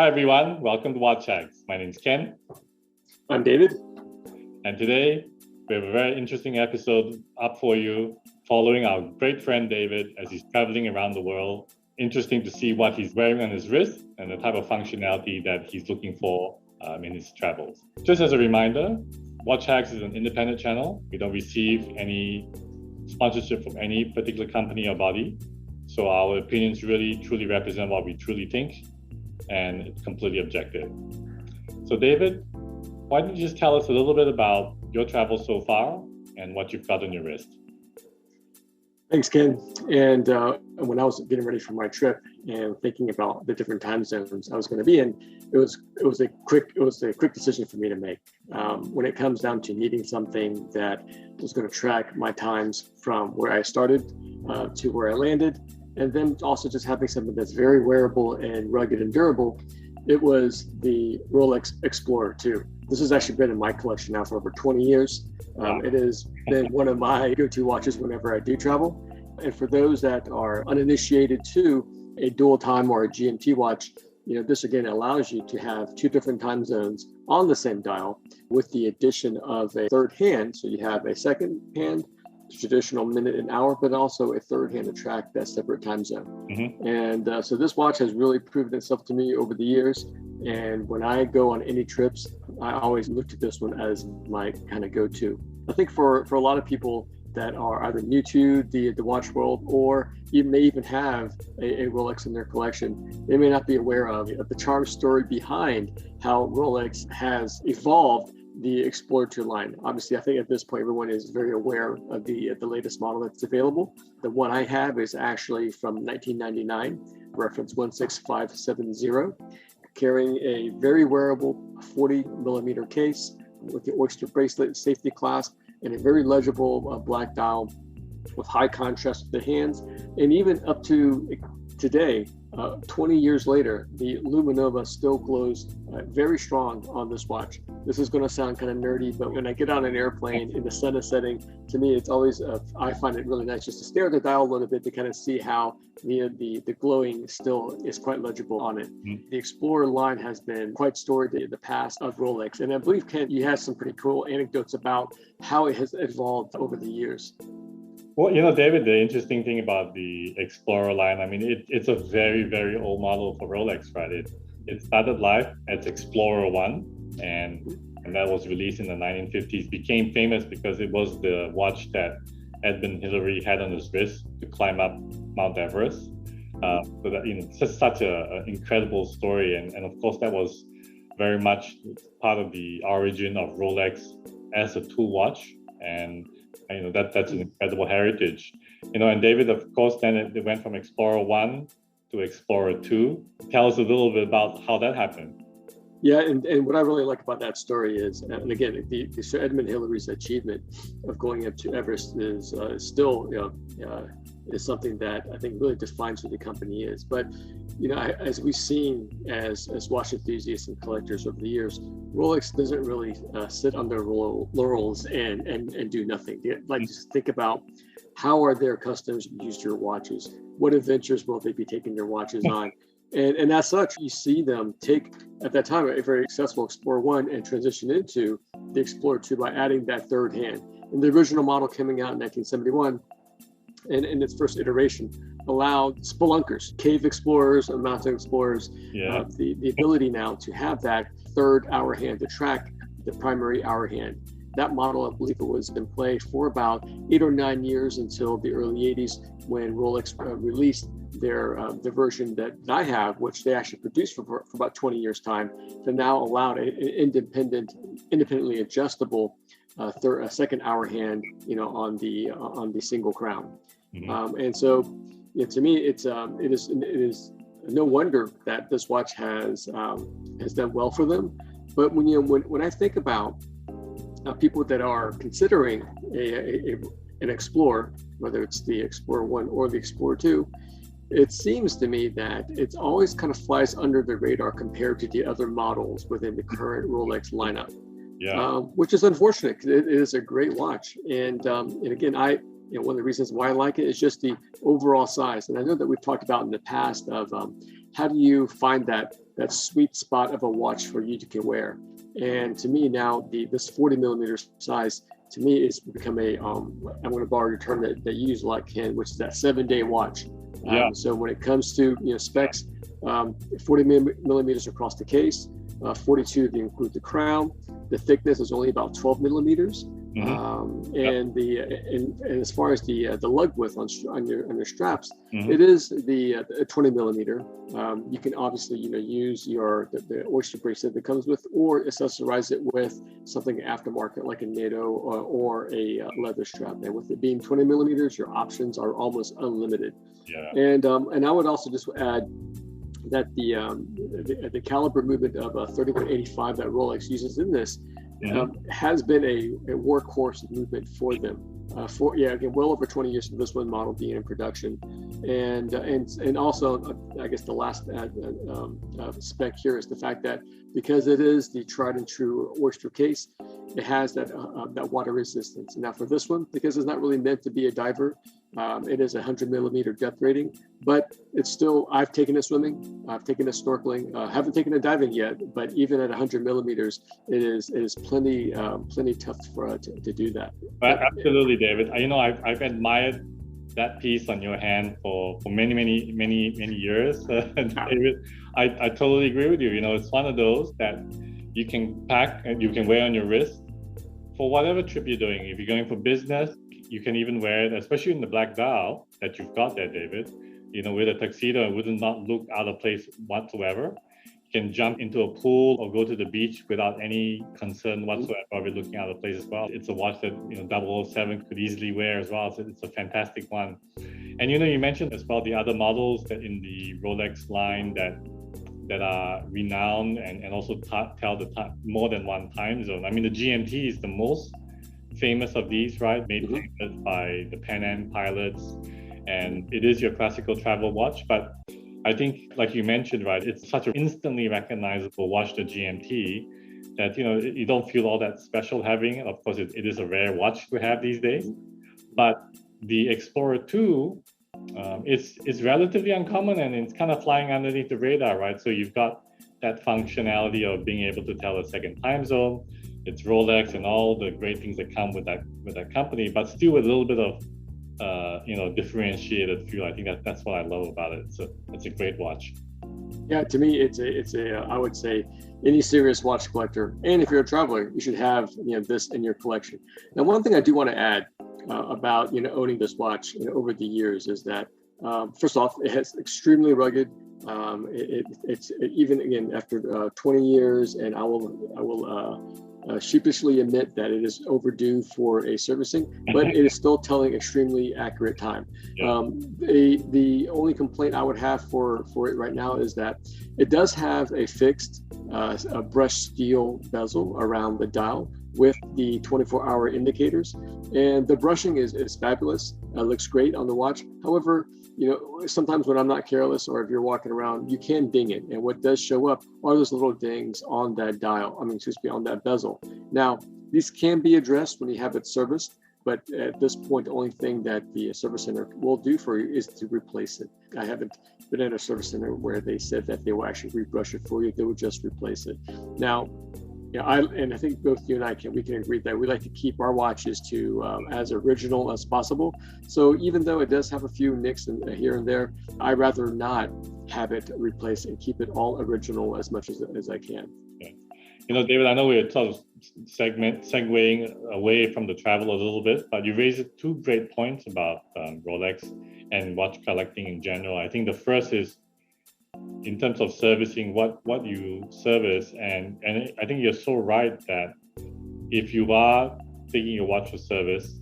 Hi everyone, welcome to Watch Hacks. My name is Ken. I'm David. And today we have a very interesting episode up for you following our great friend David as he's traveling around the world. Interesting to see what he's wearing on his wrist and the type of functionality that he's looking for in his travels. Just as a reminder, Watch Hacks is an independent channel. We don't receive any sponsorship from any particular company or body. So our opinions really truly represent what we truly think, and it's completely objective. So David, why don't you just tell us a little bit about your travels so far and what you've got on your wrist? Thanks, Ken. And when I was getting ready for my trip and thinking about the different time zones I was going to be in, it was a quick decision for me to make. When it comes down to needing something that was going to track my times from where I started to where I landed, and then also just having something that's very wearable and rugged and durable, it was the Rolex Explorer Ii. This has actually been in my collection now for over 20 years. It has been one of my go-to watches whenever I do travel. And for those that are uninitiated to a dual time or a GMT watch, this again allows you to have two different time zones on the same dial with the addition of a third hand. So you have a second hand, traditional minute and hour, but also a third hand to track that separate time zone. Mm-hmm. And so this watch has really proven itself to me over the years. And when I go on any trips, I always look to this one as my kind of go-to. I think for a lot of people that are either new to the watch world, or you may even have a Rolex in their collection, they may not be aware of the charm story behind how Rolex has evolved the Explorer Ii line. Obviously, I think at this point, everyone is very aware of the latest model that's available. The one I have is actually from 1999, reference 16570, carrying a very wearable 40 millimeter case with the Oyster bracelet safety clasp and a very legible black dial with high contrast to the hands. And even up to today, 20 years later, the Luminova still glows very strong on this watch. This is going to sound kind of nerdy, but when I get on an airplane and the sun is setting, to me, it's always, I find it really nice just to stare at the dial a little bit to kind of see how the glowing still is quite legible on it. Mm-hmm. The Explorer line has been quite storied in the past of Rolex. And I believe, Ken, you have some pretty cool anecdotes about how it has evolved over the years. Well, David, the interesting thing about the Explorer line, it's a very, very old model for Rolex, right? It started life as Explorer I, and that was released in the 1950s, became famous because it was the watch that Edmund Hillary had on his wrist to climb up Mount Everest. So that, it's just such an incredible story. And of course, that was very much part of the origin of Rolex as a tool watch. And that's an incredible heritage. And David, of course, then it went from Explorer I to Explorer II. Tell us a little bit about how that happened. Yeah, and what I really like about that story is, and again, the Sir Edmund Hillary's achievement of going up to Everest is still, is something that I think really defines who the company is. But, as we've seen as watch enthusiasts and collectors over the years, Rolex doesn't really sit on their laurels and do nothing. Just think about how are their customers use your watches? What adventures will they be taking their watches on? And as such, you see them take, at that time, a very successful Explorer I and transition into the Explorer II by adding that third hand. And the original model coming out in 1971, and in its first iteration, allowed spelunkers, cave explorers, and mountain explorers, the ability now to have that third hour hand to track the primary hour hand. That model, I believe it was in play for about 8 or 9 years until the early 80s when Rolex released their version that I have, which they actually produced for about 20 years time, to now allow an independently adjustable second hour hand, on the single crown. Mm-hmm. And so, to me, it is no wonder that this watch has done well for them. But when I think about people that are considering an Explorer, whether it's the Explorer I or the Explorer II, it seems to me that it's always kind of flies under the radar compared to the other models within the current Rolex lineup. Which is unfortunate because it is a great watch. And again, one of the reasons why I like it is just the overall size. And I know that we've talked about in the past of how do you find that sweet spot of a watch for you to wear? And to me now, this 40 millimeter size, to me, it's become I'm going to borrow your term that you use a lot, Ken, which is that 7-day watch. So when it comes to specs, 40 millimeters across the case, 42 if you include the crown. The thickness is only about 12 millimeters. And as far as the lug width on your straps, it is the 20 millimeter. You can obviously use the oyster bracelet that comes with, or accessorize it with something aftermarket like a NATO or a leather strap. And with it being 20 millimeters, your options are almost unlimited. And I would also just add that the caliber movement of 3185 that Rolex uses in this has been a workhorse movement for them. Again, well over 20 years for this one model being in production, and also I guess the last spec here is the fact that because it is the tried and true oyster case, it has that water resistance. Now for this one, because it's not really meant to be a diver, it is a 100 millimeter depth rating, but it's still, I've taken it swimming, I've taken it snorkeling, haven't taken it diving yet, but even at 100 millimeters, it is plenty tough to do that. Absolutely, David. I've admired that piece on your hand for many years. David, I totally agree with you. It's one of those that you can pack and you can wear on your wrist for whatever trip you're doing. If you're going for business, you can even wear it, especially in the black dial that you've got there, David. With a tuxedo, it would not look out of place whatsoever. You can jump into a pool or go to the beach without any concern whatsoever of it looking out of place as well. It's a watch that 007 could easily wear as well. So it's a fantastic one. And you mentioned as well the other models that in the Rolex line that are renowned and also tell the time, more than one time zone. I mean, the GMT is the most famous of these, right? Made famous by the Pan Am pilots, and it is your classical travel watch. But I think, like you mentioned, right, it's such an instantly recognizable watch, the GMT, that you don't feel all that special having it. Of course, it is a rare watch to have these days. But the Explorer II, it's relatively uncommon, and it's kind of flying underneath the radar, right? So you've got that functionality of being able to tell a second time zone. It's Rolex and all the great things that come with that company, but still with a little bit of differentiated feel. I think that's what I love about it. So it's a great watch. Yeah, to me, it's a I would say any serious watch collector, and if you're a traveler, you should have this in your collection. Now, one thing I do want to add about owning this watch over the years is that first off, it has extremely rugged. It's even again after 20 years, and I will sheepishly admit that it is overdue for a servicing, but it is still telling extremely accurate time. The only complaint I would have for it right now is that it does have a fixed brushed steel bezel around the dial with the 24-hour indicators, and the brushing is fabulous. It looks great on the watch. However, sometimes when I'm not careless, or if you're walking around, you can ding it. And what does show up are those little dings on that dial, on that bezel. Now, these can be addressed when you have it serviced, but at this point, the only thing that the service center will do for you is to replace it. I haven't been at a service center where they said that they will actually rebrush it for you. They would just replace it. Now, I think both you and I can agree that we like to keep our watches to as original as possible. So even though it does have a few nicks here and there, I'd rather not have it replaced and keep it all original as much as I can. Yeah. David, I know we're sort of segueing away from the travel a little bit, but you raised two great points about Rolex and watch collecting in general. I think the first is in terms of servicing what you service, and I think you're so right that if you are taking your watch for service,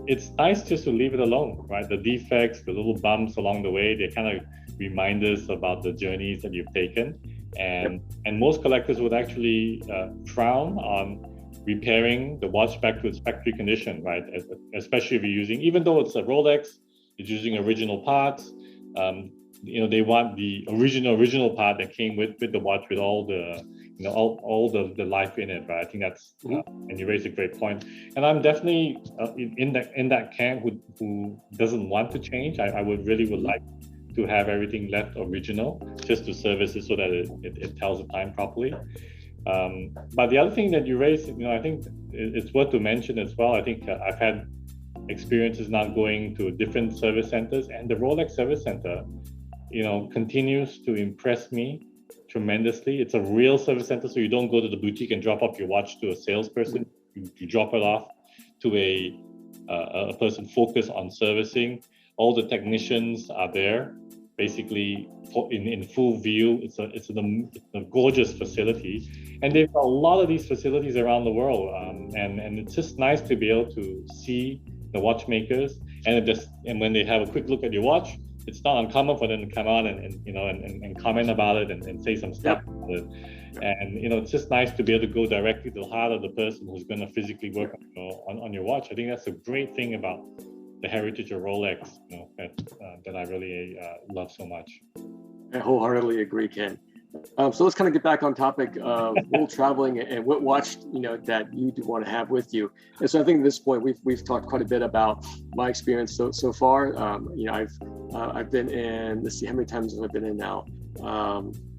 it's nice just to leave it alone, right? The defects, the little bumps along the way, they kind of remind us about the journeys that you've taken, and most collectors would actually frown on repairing the watch back to its factory condition, right? Especially if you're using, even though it's a Rolex, it's using original parts. They want the original part that came with the watch, with all the all the life in it, right? I think that's and you raised a great point. And I'm definitely in that camp who doesn't want to change. I would like to have everything left original, just to service it so that it tells the time properly. But the other thing that you raised, I think it's worth to mention as well. I think I've had experiences now going to different service centers, and the Rolex service center, continues to impress me tremendously. It's a real service center, so you don't go to the boutique and drop off your watch to a salesperson. You drop it off to a person focused on servicing. All the technicians are there, basically in full view. It's a gorgeous facility, and they've got a lot of these facilities around the world. And it's just nice to be able to see the watchmakers, and when they have a quick look at your watch, it's not uncommon for them to come out and comment about it and say some stuff about it. And it's just nice to be able to go directly to the heart of the person who's going to physically work on your watch. I think that's a great thing about the heritage of Rolex, that I really love so much. I wholeheartedly agree, Ken. So let's kind of get back on topic of world traveling and what watch that you do want to have with you. And so I think at this point we've talked quite a bit about my experience so far. I've been in, let's see how many times have I been in now.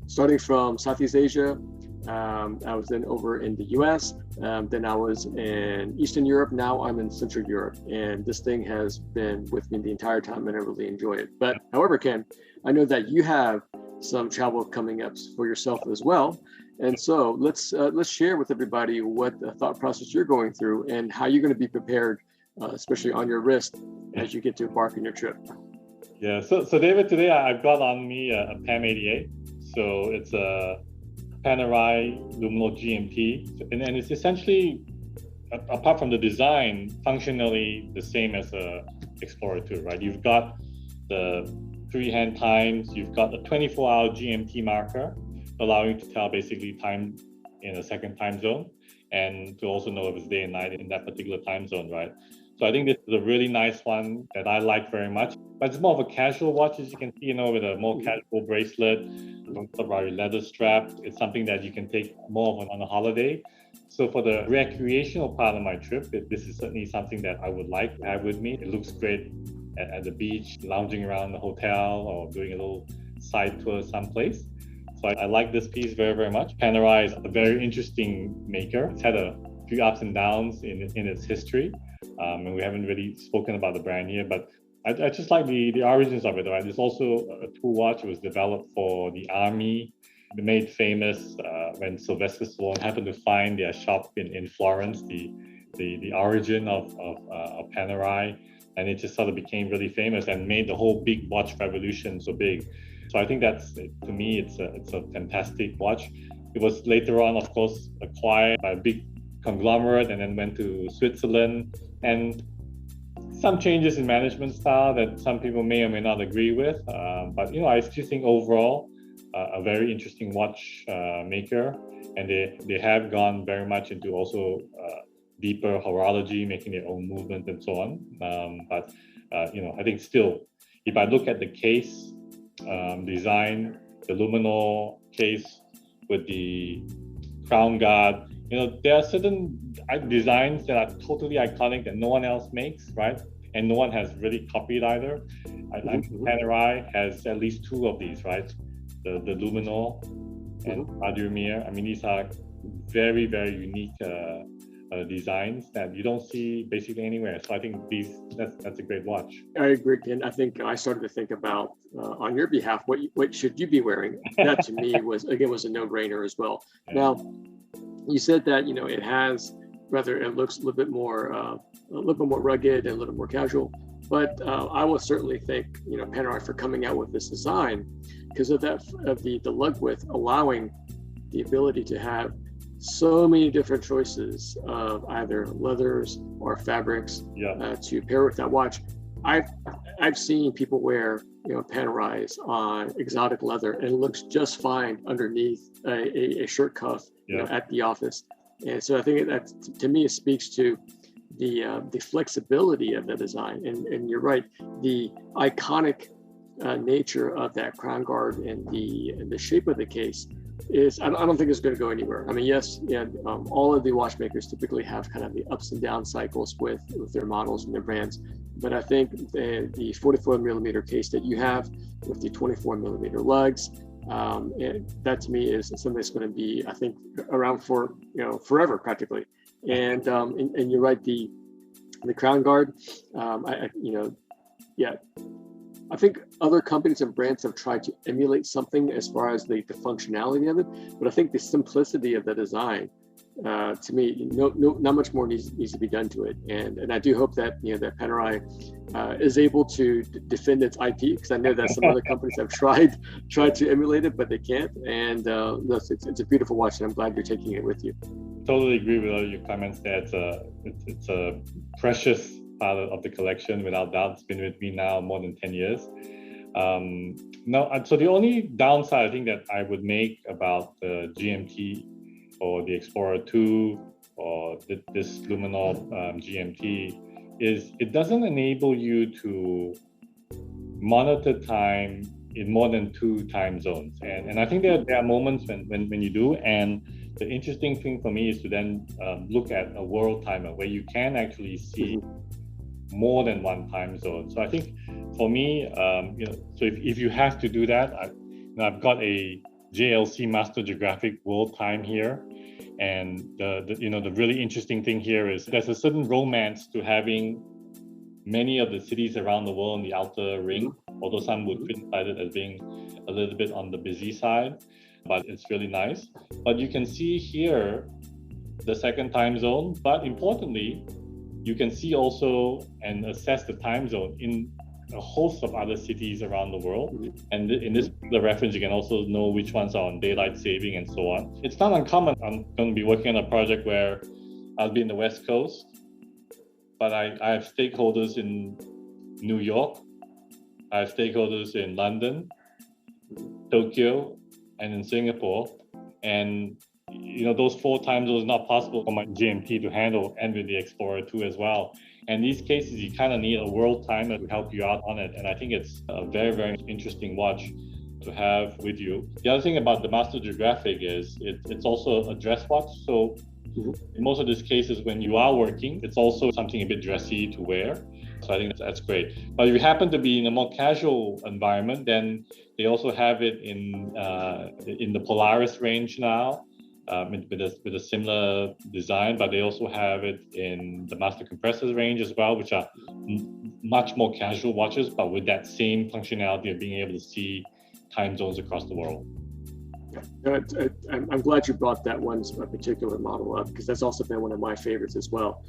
Starting from Southeast Asia, I was then over in the US, then I was in Eastern Europe, now I'm in Central Europe, and this thing has been with me the entire time and I really enjoy it. But however, Ken, I know that you have some travel coming up for yourself as well. And so let's share with everybody what the thought process you're going through and how you're going to be prepared, especially on your wrist as you get to embark on your trip. Yeah, so David, today I've got on me a PAM 88. So it's a Panerai Lumo Gmt, and it's essentially, apart from the design, functionally the same as a Explorer II, right? You've got the freehand times, you've got the 24-hour GMT marker, allowing you to tell basically time in a second time zone, and to also know if it's day and night in that particular time zone, right? So I think this is a really nice one that I like very much. But it's more of a casual watch, as you can see, with a more casual bracelet, about leather strap. It's something that you can take more of on a holiday. So for the recreational part of my trip, this is certainly something that I would like to have with me. It looks great at the beach, lounging around the hotel, or doing a little side tour someplace. So I like this piece very, very much. Panerai is a very interesting maker. It's had a few ups and downs in its history. And we haven't really spoken about the brand here, but I just like the origins of it, right? There's also a tool watch. It was developed for the Army, made famous when Sylvester Stallone happened to find their shop in Florence, the origin of Panerai, and it just sort of became really famous and made the whole big watch revolution so big. So I think that's, to me, it's a fantastic watch. It was later on, of course, acquired by a big conglomerate and then went to Switzerland, and some changes in management style that some people may or may not agree with. But I still think overall a very interesting watch maker, and they have gone very much into also deeper horology, making their own movement and so on. But I think still, if I look at the case design, the luminol case with the crown guard, there are certain designs that are totally iconic that no one else makes, right? And no one has really copied either. I think Panerai has at least two of these, right? The luminol and Adurmir. I mean, these are very, very unique designs that you don't see basically anywhere. So I think that's a great watch. I agree, and I think I started to think about on your behalf, what should you be wearing? That to me was a no-brainer as well. Yeah. Now, you said that it has, it looks a little bit more rugged and a little more casual, but I will certainly thank Panerai for coming out with this design because of the lug width, allowing the ability to have so many different choices of either leathers or fabrics to pair with that watch. I've seen people wear Panerais on exotic leather and it looks just fine underneath a shirt cuff at the office. And so I think that to me it speaks to the flexibility of the design. And you're right, the iconic nature of that crown guard and the shape of the case is, I don't think it's going to go anywhere. I mean, yes, all of the watchmakers typically have kind of the ups and down cycles with their models and their brands, But I think the 44 millimeter case that you have with the 24 millimeter lugs, that to me is something that's going to be, I think, around for forever practically. And you're right, the crown guard, I think other companies and brands have tried to emulate something as far as the functionality of it, but I think the simplicity of the design, to me, not much more needs to be done to it. And I do hope that that Panerai is able to defend its IP, because I know that some other companies have tried to emulate it, but they can't. And it's a beautiful watch, and I'm glad you're taking it with you. Totally agree with all your comments there. It's a precious part of the collection, without doubt. It's been with me now more than 10 years. So the only downside I think that I would make about the GMT or the Explorer II or this Luminor GMT is it doesn't enable you to monitor time in more than 2 time zones. And I think there are moments when you do. And the interesting thing for me is to then look at a world timer where you can actually see more than 1 time zone. So I think for me, so if you have to do that, I've got a JLC Master Geographic World Time here. And the really interesting thing here is there's a certain romance to having many of the cities around the world in the outer ring, although some would criticize it as being a little bit on the busy side, but it's really nice. But you can see here the second time zone, but importantly, you can see also and assess the time zone in a host of other cities around the world. And in this reference, you can also know which ones are on daylight saving and so on. It's not uncommon. I'm going to be working on a project where I'll be in the West Coast, but I have stakeholders in New York, I have stakeholders in London, Tokyo, and in Singapore. And those 4 time zones are not possible for my GMT to handle, and with the Explorer II as well. And these cases, you kind of need a world timer to help you out on it. And I think it's a very, very interesting watch to have with you. The other thing about the Master Geographic is it's also a dress watch. So in most of these cases, when you are working, it's also something a bit dressy to wear. So I think that's great. But if you happen to be in a more casual environment, then they also have it in the Polaris range now. With a similar design, but they also have it in the Master Compressors range as well, which are much more casual watches, but with that same functionality of being able to see time zones across the world. I'm glad you brought that one particular model up, because that's also been one of my favorites as well.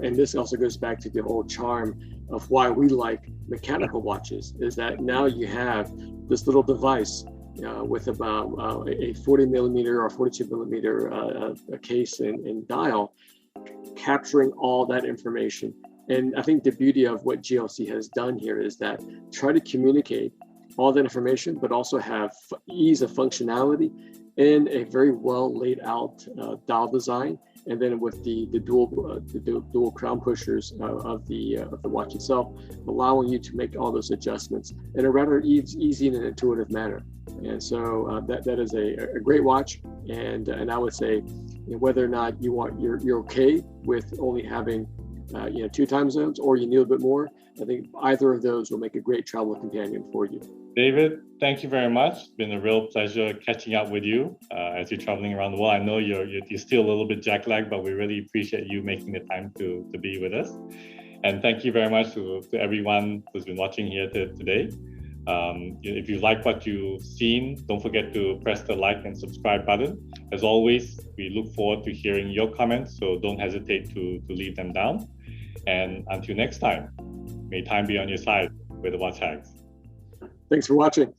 And this also goes back to the whole charm of why we like mechanical watches, is that now you have this little device with about a 40 millimeter or 42 millimeter case and dial, capturing all that information. And I think the beauty of what JLC has done here is that try to communicate all that information, but also have ease of functionality and a very well laid out dial design. And then with the dual crown pushers of the watch itself, allowing you to make all those adjustments in a rather easy and intuitive manner. And so that is a great watch. And I would say, whether or not you're okay with only having 2 time zones, or you need a bit more, I think either of those will make a great travel companion for you. David, thank you very much. It's been a real pleasure catching up with you as you're traveling around the world. I know you're still a little bit jet lagged, but we really appreciate you making the time to be with us. And thank you very much to everyone who's been watching here today. If you like what you've seen, don't forget to press the like and subscribe button. As always, we look forward to hearing your comments, so don't hesitate to leave them down. And until next time, may time be on your side with the Watch Hags. Thanks for watching.